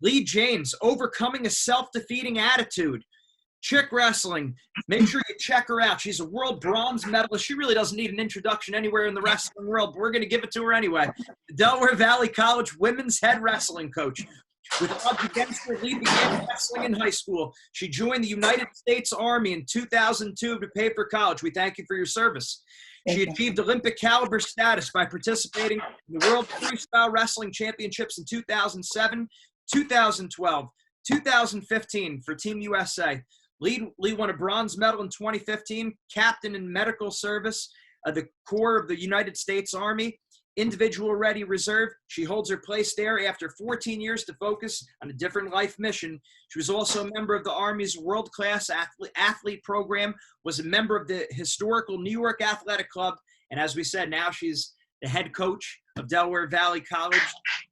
Leigh Jaynes, overcoming a self-defeating attitude. Chick wrestling. Make sure you check her out. She's a world bronze medalist. She really doesn't need an introduction anywhere in the wrestling world, but we're going to give it to her anyway. The Delaware Valley College women's head wrestling coach. With odds against her, Leigh began wrestling in high school. She joined the United States Army in 2002 to pay for college. We thank you for your service. She achieved Olympic caliber status by participating in the World Freestyle Wrestling Championships in 2007, 2012, 2015 for Team USA. Leigh won a bronze medal in 2015, captain in medical service of the Corps of the United States Army, individual ready reserve. She holds her place there after 14 years to focus on a different life mission. She was also a member of the Army's world-class athlete program, was a member of the historical New York Athletic Club, and as we said, now she's the head coach of Delaware Valley College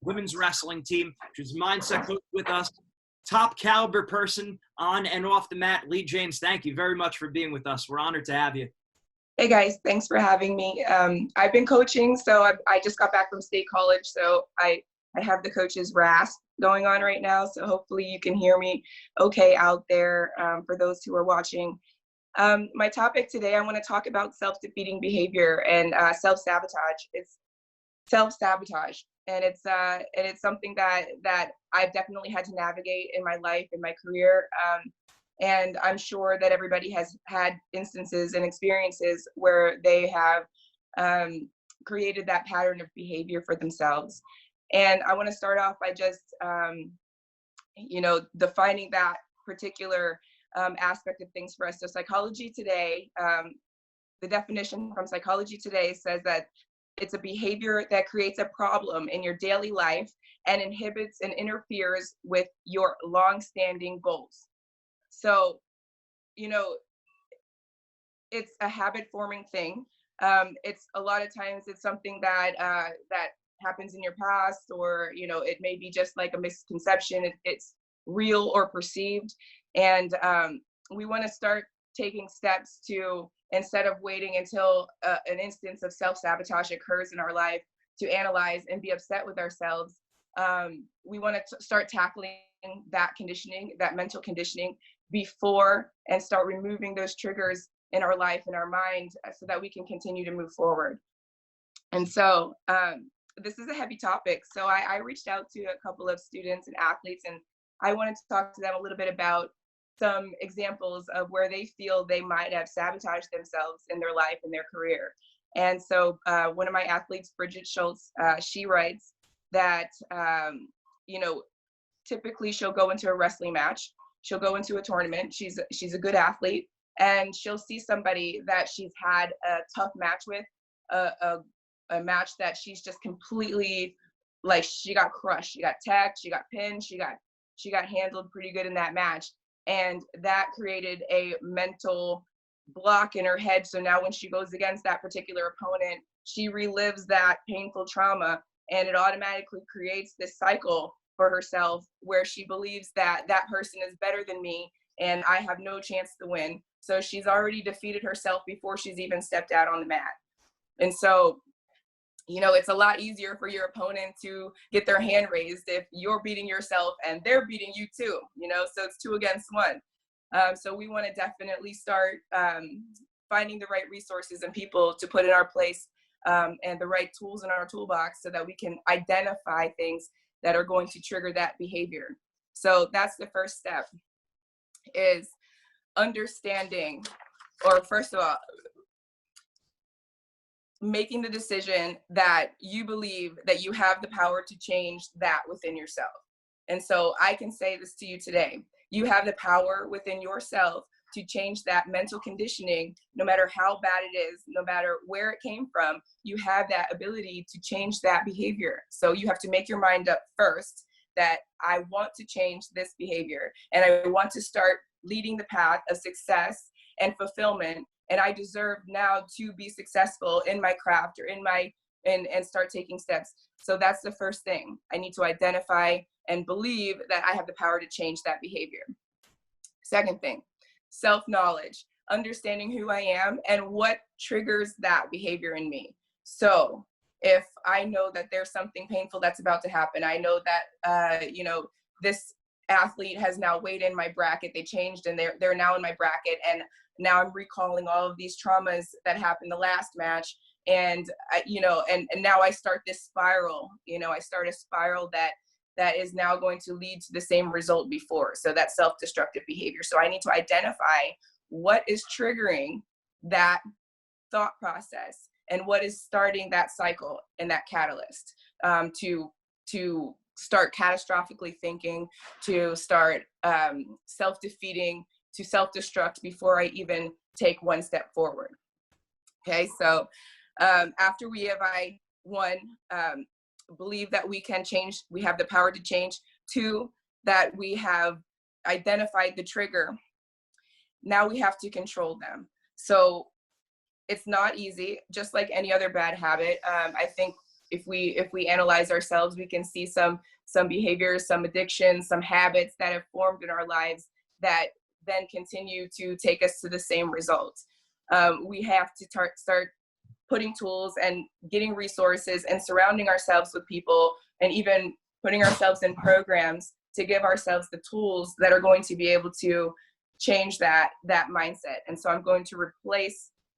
women's wrestling team. She's a mindset coach with us. Top caliber person on and off the mat. Leigh Jaynes, thank you very much for being with us. We're honored to have you. Hey guys, thanks for having me. I've been coaching, so I just got back from state college, so I have the coach's rasp going on right now, so hopefully you can hear me okay out there for those who are watching. My topic today, I want to talk about self-defeating behavior and self-sabotage. It's self-sabotage. And it's something that I've definitely had to navigate in my life, in my career. And I'm sure that everybody has had instances and experiences where they have created that pattern of behavior for themselves. And I want to start off by just, defining that particular aspect of things for us. So Psychology Today, the definition from Psychology Today says that it's a behavior that creates a problem in your daily life and inhibits and interferes with your long-standing goals. So, it's a habit-forming thing. It's a lot of times it's something that that happens in your past, or it may be just like a misconception. It's real or perceived, and we want to start taking steps to, instead of waiting until an instance of self-sabotage occurs in our life to analyze and be upset with ourselves, we want to start tackling that conditioning, that mental conditioning, before, and start removing those triggers in our life, in our mind, so that we can continue to move forward. And so this is a heavy topic. So I reached out to a couple of students and athletes, and I wanted to talk to them a little bit about some examples of where they feel they might have sabotaged themselves in their life and their career. And so one of my athletes, Bridget Schultz, she writes that, typically she'll go into a wrestling match, she'll go into a tournament, she's a good athlete, and she'll see somebody that she's had a tough match with, a match that she's just completely, like, she got crushed, she got tagged, she got pinned, she got handled pretty good in that match. And that created a mental block in her head. So now when she goes against that particular opponent, she relives that painful trauma, and it automatically creates this cycle for herself where she believes that that person is better than me and I have no chance to win. So she's already defeated herself before she's even stepped out on the mat. And so, it's a lot easier for your opponent to get their hand raised if you're beating yourself and they're beating you too, so it's 2 against 1. So we want to definitely start finding the right resources and people to put in our place, and the right tools in our toolbox, so that we can identify things that are going to trigger that behavior. So that's the first step, is understanding, or first of all, making the decision that you believe that you have the power to change that within yourself. And so I can say this to you today: you have the power within yourself to change that mental conditioning, no matter how bad it is, no matter where it came from. You have that ability to change that behavior. So you have to make your mind up first that I want to change this behavior, and I want to start leading the path of success and fulfillment, and I deserve now to be successful in my craft or and start taking steps. So that's the first thing. I need to identify and believe that I have the power to change that behavior. Second thing, self-knowledge, understanding who I am and what triggers that behavior in me. So if I know that there's something painful that's about to happen, I know that, this athlete has now weighed in my bracket. They changed and they're now in my bracket. And now I'm recalling all of these traumas that happened the last match. And, and now I start this spiral, I start a spiral that is now going to lead to the same result before. So that self-destructive behavior. So I need to identify what is triggering that thought process and what is starting that cycle and that catalyst, to start catastrophically thinking, to start self-defeating, to self-destruct before I even take one step forward. Okay, so after we have one, believe that we can change, we have the power to change. Two, that we have identified the trigger. Now we have to control them. So it's not easy, just like any other bad habit. I think if we analyze ourselves, we can see some behaviors, some addictions, some habits that have formed in our lives that then continue to take us to the same results. We have to start putting tools and getting resources and surrounding ourselves with people, and even putting ourselves in programs to give ourselves the tools that are going to be able to change that mindset. And so I'm going to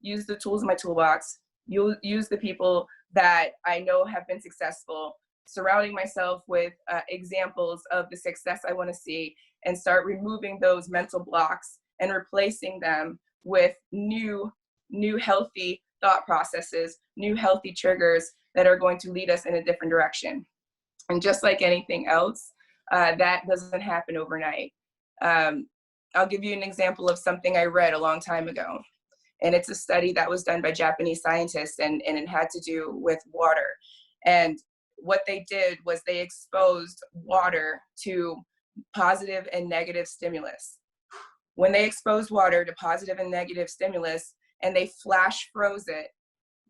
use the tools in my toolbox, use the people that I know have been successful, surrounding myself with examples of the success I want to see, and start removing those mental blocks and replacing them with new healthy thought processes, new healthy triggers that are going to lead us in a different direction. And just like anything else, that doesn't happen overnight. I'll give you an example of something I read a long time ago. And it's a study that was done by Japanese scientists, and it had to do with water. And what they did was they exposed water to positive and negative stimulus. When they exposed water to positive and negative stimulus and they flash froze it,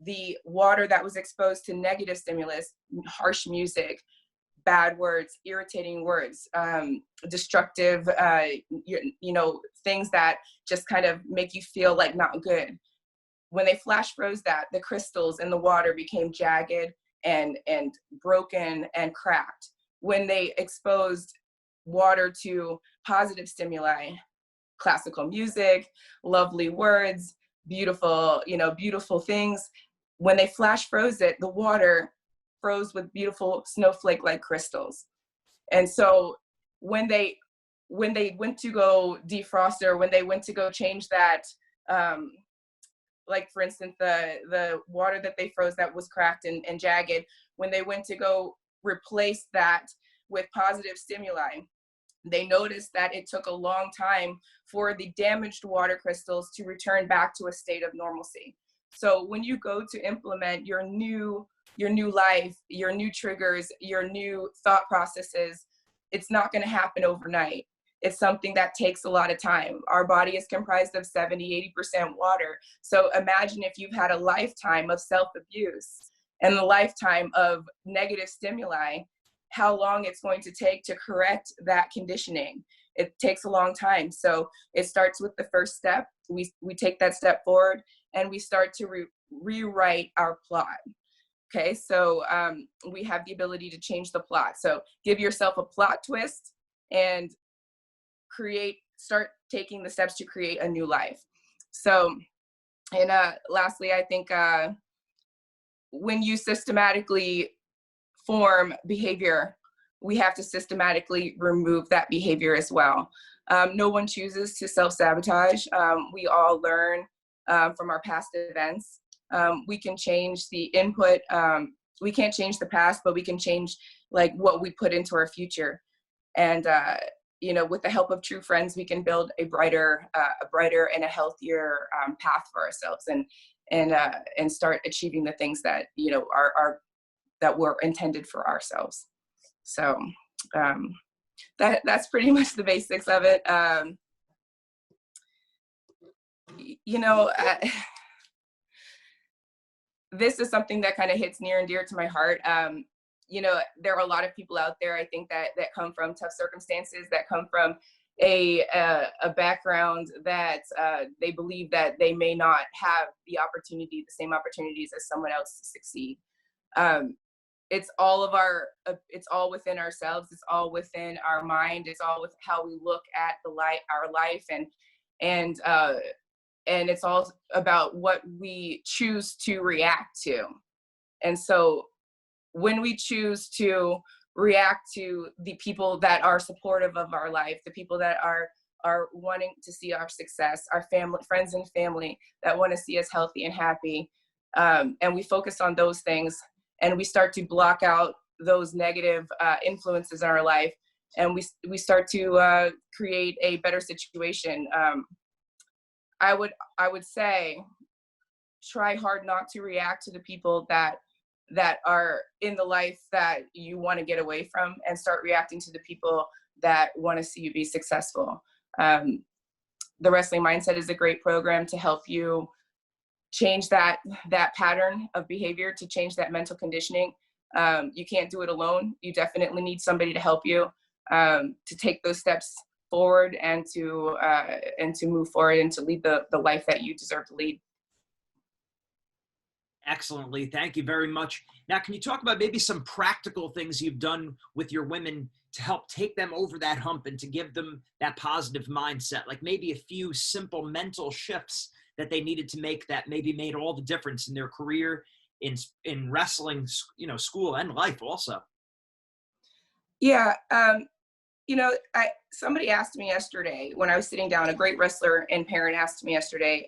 the water that was exposed to negative stimulus, harsh music, bad words, irritating words, destructive, things that just kind of make you feel like not good. When they flash froze that, the crystals in the water became jagged and broken and cracked. When they exposed water to positive stimuli, classical music, lovely words, beautiful things, when they flash froze it, the water froze with beautiful snowflake-like crystals. And so when they went to go defrost, or when they went to go change that, like for instance, the water that they froze that was cracked and jagged, when they went to go replace that with positive stimuli, they noticed that it took a long time for the damaged water crystals to return back to a state of normalcy. So when you go to implement your new life, your new triggers, your new thought processes, it's not going to happen overnight. It's something that takes a lot of time. Our body is comprised of 70-80% water. So imagine if you've had a lifetime of self-abuse and a lifetime of negative stimuli, how long it's going to take to correct that conditioning. It takes a long time. So it starts with the first step. We take that step forward and we start to rewrite our plot. Okay, so we have the ability to change the plot. So give yourself a plot twist and start taking the steps to create a new life. So, and lastly, I think when you systematically form behavior, we have to systematically remove that behavior as well. No one chooses to self-sabotage. We all learn from our past events. We can change the input. We can't change the past, but we can change like what we put into our future. And with the help of true friends, we can build a brighter and a healthier path for ourselves, and start achieving the things that are that were intended for ourselves. So that's pretty much the basics of it. This is something that kind of hits near and dear to my heart. There are a lot of people out there, I think, that come from tough circumstances, that come from a background that they believe that they may not have the same opportunities as someone else to succeed. it's all of our, it's all within ourselves. It's all within our mind. It's all with how we look at our life, and it's all about what we choose to react to. And so when we choose to react to the people that are supportive of our life, the people that are wanting to see our success, our family, friends and family that want to see us healthy and happy, and we focus on those things, and we start to block out those negative influences in our life, and we start to create a better situation. I would say, try hard not to react to the people that are in the life that you want to get away from, and start reacting to the people that want to see you be successful. The Wrestling Mindset is a great program to help you change that pattern of behavior, to change that mental conditioning. You can't do it alone. You definitely need somebody to help you to take those steps forward, and to move forward, and to lead the life that you deserve to lead. Excellently. Thank you very much. Now, can you talk about maybe some practical things you've done with your women to help take them over that hump and to give them that positive mindset? Like maybe a few simple mental shifts that they needed to make that maybe made all the difference in their career, in wrestling, school and life also. Yeah. Somebody asked me yesterday when I was sitting down, a great wrestler and parent asked me yesterday,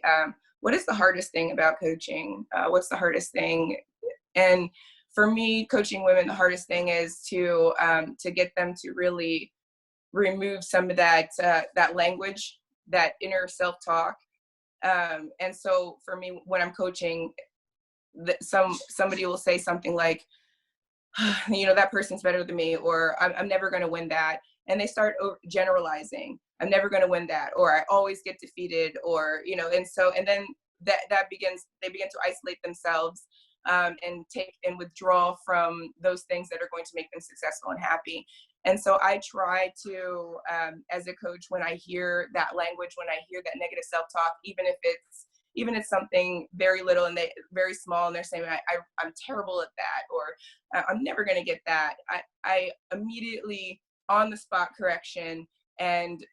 what is the hardest thing about coaching? What's the hardest thing? And for me, coaching women, the hardest thing is to get them to really remove some of that language, that inner self-talk. And so for me, when I'm coaching, somebody will say something like, that person's better than me, or I'm never going to win that. And they start generalizing. I'm never going to win that, or I always get defeated, or, and then they begin to isolate themselves, and take and withdraw from those things that are going to make them successful and happy. And so I try to, as a coach, when I hear that language, when I hear that negative self-talk, even if it's something very little and very small, and they're saying, I'm terrible at that, or I'm never going to get that, I immediately, on the spot correction, and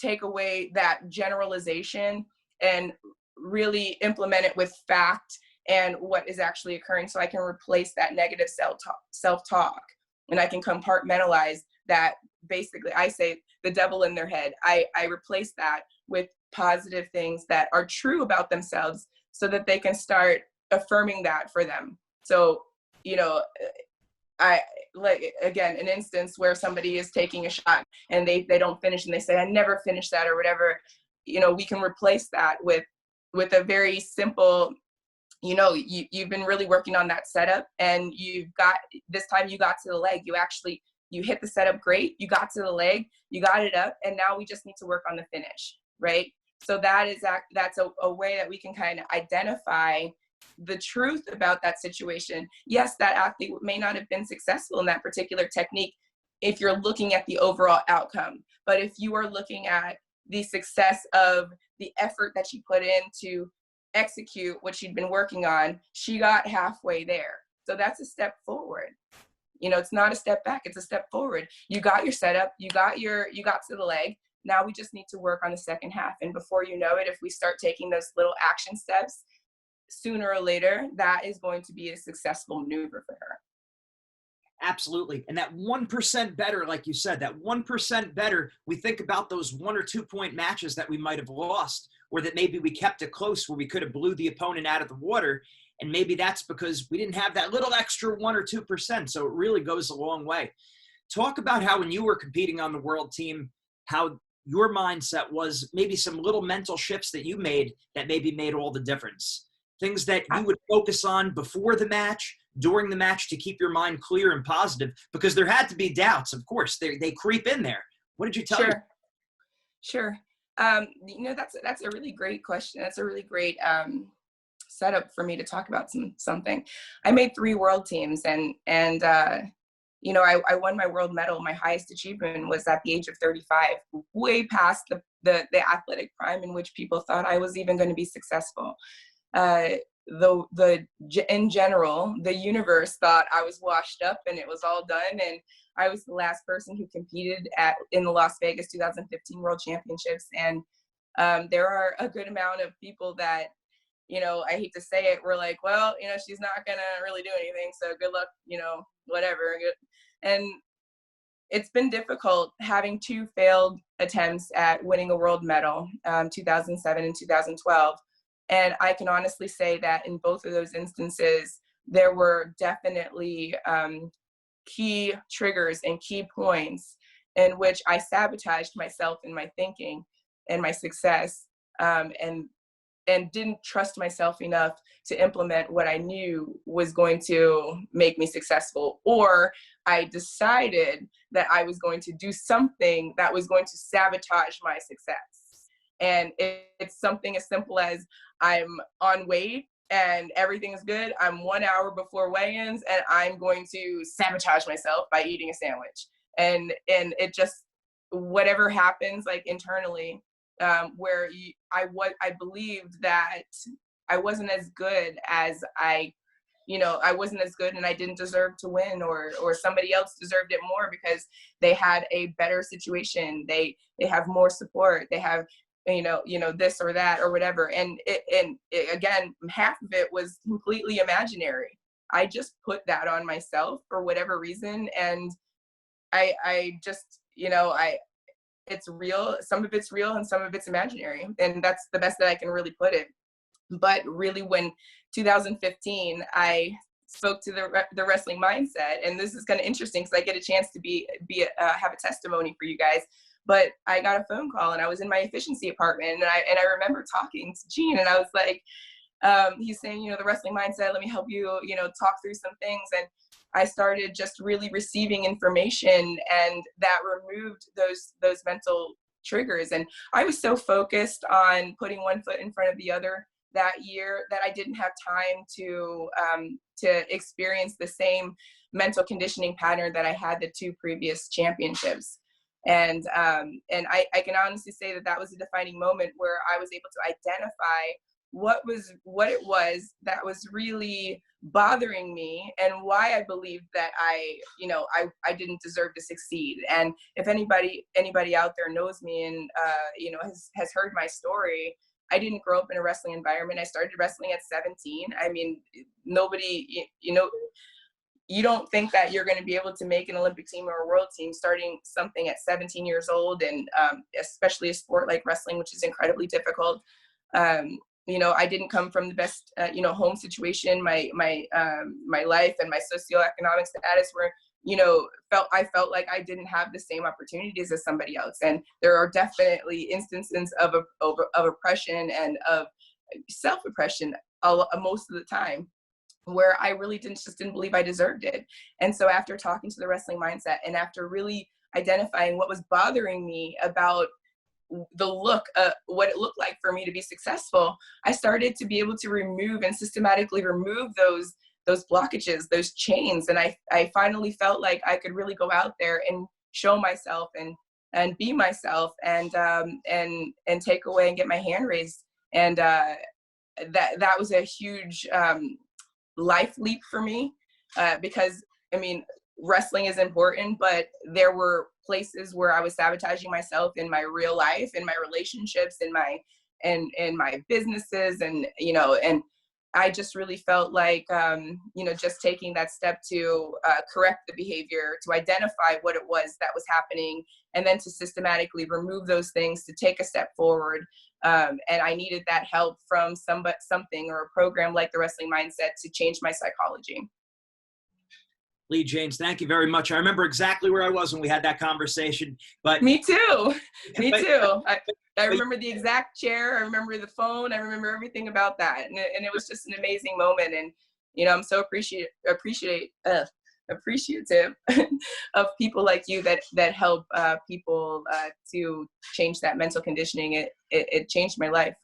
take away that generalization and really implement it with fact and what is actually occurring, so I can replace that negative self-talk, and I can compartmentalize that. Basically, I say the devil in their head. I replace that with positive things that are true about themselves, so that they can start affirming that for them. So, I like, again, an instance where somebody is taking a shot and they don't finish, and they say, I never finished that, or whatever, we can replace that with a very simple, you've been really working on that setup, and this time you got to the leg. You hit the setup great. You got to the leg, you got it up, and now we just need to work on the finish, right? So that's a way that we can kind of identify the truth about that situation. Yes, that athlete may not have been successful in that particular technique if you're looking at the overall outcome. But if you are looking at the success of the effort that she put in to execute what she'd been working on, she got halfway there. So that's a step forward. It's not a step back, it's a step forward. You got your setup, you got to the leg. Now we just need to work on the second half. And before you know it, if we start taking those little action steps, sooner or later, that is going to be a successful maneuver for her. Absolutely. And that 1% better, like you said, that 1% better, we think about those 1 or 2 point matches that we might have lost, or that maybe we kept it close where we could have blew the opponent out of the water. And maybe that's because we didn't have that little extra 1 or 2%. So it really goes a long way. Talk about how when you were competing on the world team, how your mindset was, maybe some little mental shifts that you made that maybe made all the difference. Things that you would focus on before the match, during the match, to keep your mind clear and positive, because there had to be doubts. Of course, they creep in there. What did you tell you? Sure. That's a really great question. That's a really great setup for me to talk about something. I made 3 world teams, and I won my world medal. My highest achievement was at the age of 35, way past the athletic prime in which people thought I was even going to be successful. in general, the universe thought I was washed up and it was all done. And I was the last person who competed in the Las Vegas 2015 World Championships. And there are a good amount of people that, I hate to say it, we're like, well, she's not gonna really do anything, so good luck, whatever. And it's been difficult having two failed attempts at winning a world medal, 2007 and 2012. And I can honestly say that in both of those instances, there were definitely key triggers and key points in which I sabotaged myself in my thinking and my success, and didn't trust myself enough to implement what I knew was going to make me successful. Or I decided that I was going to do something that was going to sabotage my success. And it's something as simple as I'm on weight and everything is good. I'm 1 hour before weigh-ins and I'm going to sabotage myself by eating a sandwich. And it just, whatever happens like internally, where I believed that I wasn't as good as I wasn't as good and I didn't deserve to win, or somebody else deserved it more because they had a better situation. They have more support. They have, this or that or whatever. And again, half of it was completely imaginary. I just put that on myself for whatever reason. And I just, it's real. Some of it's real and some of it's imaginary. And that's the best that I can really put it. But really, when 2015, I spoke to the wrestling mindset, and this is kind of interesting because I get a chance to have a testimony for you guys. But I got a phone call and I was in my efficiency apartment, and I remember talking to Gene, and I was like, he's saying, the wrestling mindset, let me help you, talk through some things. And I started just really receiving information, and that removed those mental triggers. And I was so focused on putting one foot in front of the other that year that I didn't have time to experience the same mental conditioning pattern that I had the two previous championships. And I can honestly say that was a defining moment where I was able to identify what it was that was really bothering me and why I believed that I didn't deserve to succeed. And if anybody out there knows me and has heard my story, I didn't grow up in a wrestling environment. I started wrestling at 17. I mean, nobody, you don't think that you're going to be able to make an Olympic team or a world team starting something at 17 years old, and especially a sport like wrestling, which is incredibly difficult. I didn't come from the best, home situation. My life and my socioeconomic status were, I felt like I didn't have the same opportunities as somebody else. And there are definitely instances of oppression and of self-oppression most of the time, where I really didn't believe I deserved it. And so after talking to the wrestling mindset and after really identifying what was bothering me about the look, what it looked like for me to be successful, I started to be able to remove and systematically remove those blockages, those chains. And I finally felt like I could really go out there and show myself and be myself and take away and get my hand raised. And that was a huge life leap for me, because wrestling is important, but there were places where I was sabotaging myself in my real life, in my relationships, in my businesses, and I just really felt like just taking that step to correct the behavior, to identify what it was that was happening, and then to systematically remove those things, to take a step forward. And I needed that help from something or a program like the Wrestling Mindset to change my psychology. Leigh Jaynes, thank you very much. I remember exactly where I was when we had that conversation. But me too. Me too. I remember the exact chair. I remember the phone. I remember everything about that. And it was just an amazing moment. And, I'm so appreciative of people like you that help people to change that mental conditioning. It changed my life.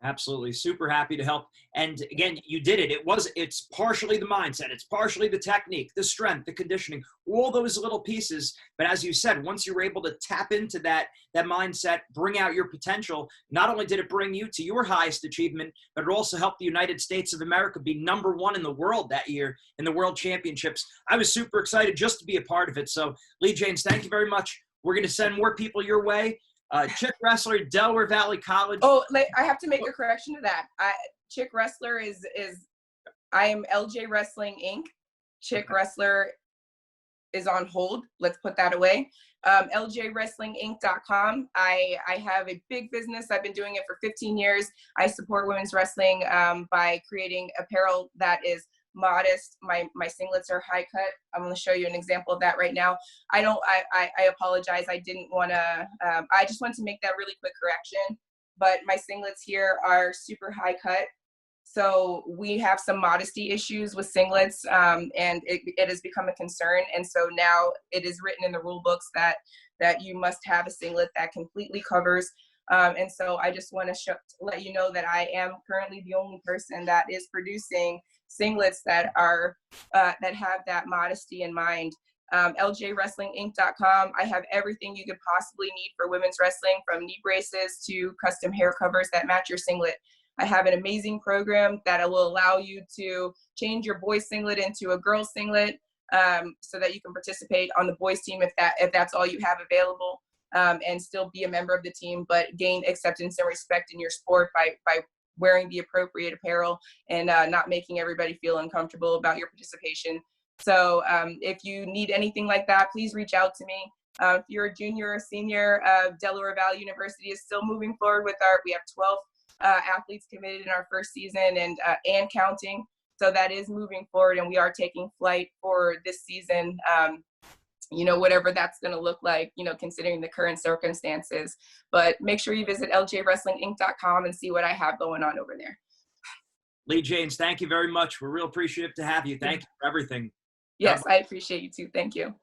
Absolutely. Super happy to help. And again, you did it. It's partially the mindset. It's partially the technique, the strength, the conditioning, all those little pieces. But as you said, once you were able to tap into that mindset, bring out your potential, not only did it bring you to your highest achievement, but it also helped the United States of America be #1 in the world that year in the World Championships. I was super excited just to be a part of it. So Leigh Jaynes, thank you very much. We're going to send more people your way. Chick wrestler, Delaware Valley College. Oh, I have to make a correction to that. Chick wrestler is I am LJ Wrestling Inc. Chick wrestler is on hold. Let's put that away. LJWrestlingInc.com. I have a big business. I've been doing it for 15 years. I support women's wrestling by creating apparel that is modest. My singlets are high cut. I'm going to show you an example of that right now. I apologize. I didn't want to, I just want to make that really quick correction, but my singlets here are super high cut. So we have some modesty issues with singlets, and it has become a concern. And so now it is written in the rule books that you must have a singlet that completely covers. And so I just want to let you know that I am currently the only person that is producing singlets that are that have that modesty in mind. LJWrestlingInc.com. I have everything you could possibly need for women's wrestling, from knee braces to custom hair covers that match your singlet. I have an amazing program that will allow you to change your boys singlet into a girls singlet, so that you can participate on the boys team if that's all you have available, and still be a member of the team, but gain acceptance and respect in your sport by wearing the appropriate apparel and not making everybody feel uncomfortable about your participation. So if you need anything like that, please reach out to me. If you're a junior or senior, Delaware Valley University is still moving forward with we have 12 athletes committed in our first season and counting. So that is moving forward, and we are taking flight for this season, whatever that's going to look like, considering the current circumstances. But make sure you visit ljwrestlinginc.com and see what I have going on over there. Leigh Jaynes, thank you very much. We're real appreciative to have you. Thank you for everything. Yes, I appreciate you too. Thank you.